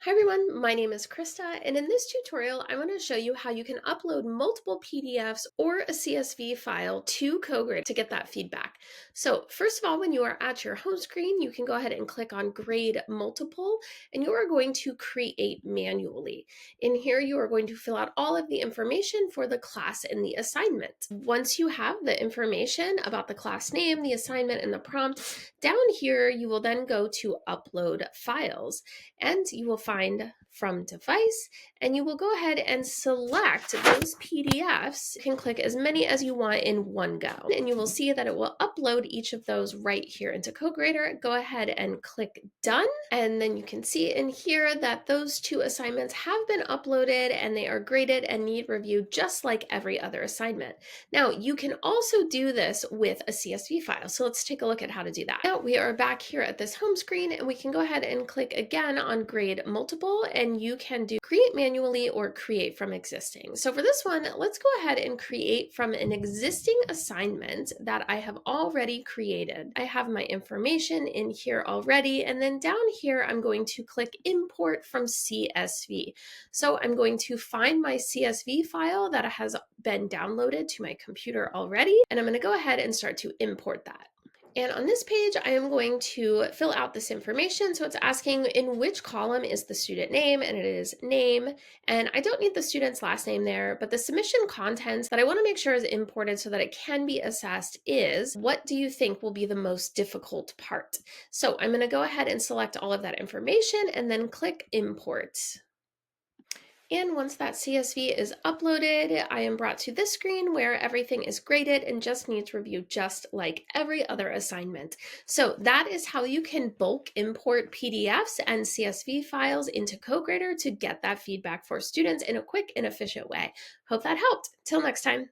Hi everyone, my name is Krista, and in this tutorial, I'm going to show you how you can upload multiple PDFs or a CSV file to CoGrader to get that feedback. So first of all, when you are at your home screen, you can go ahead and click on Grade Multiple, and you are going to create manually. In here, you are going to fill out all of the information for the class and the assignment. Once you have the information about the class name, the assignment, and the prompt, down here, you will then go to Upload Files, and you will find from device, and you will go ahead and select those PDFs. You can click as many as you want in one go, and you will see that it will upload each of those right here into CoGrader. Go ahead and click done, and then you can see in here that those two assignments have been uploaded and they are graded and need review just like every other assignment. Now you can also do this with a CSV file, so let's take a look at how to do that. Now we are back here at this home screen, and we can go ahead and click again on Grade Multiple, and you can do create manually or create from existing. So for this one, let's go ahead and create from an existing assignment that I have already created. I have my information in here already, and then down here I'm going to click Import from CSV. So I'm going to find my CSV file that has been downloaded to my computer already, and I'm going to go ahead and start to import that. And on this page, I am going to fill out this information. So it's asking in which column is the student name, and it is name. And I don't need the student's last name there, but the submission contents that I want to make sure is imported so that it can be assessed is, what do you think will be the most difficult part? So I'm going to go ahead and select all of that information and then click import. And once that CSV is uploaded, I am brought to this screen where everything is graded and just needs review just like every other assignment. So that is how you can bulk import PDFs and CSV files into CoGrader to get that feedback for students in a quick and efficient way. Hope that helped. Till next time.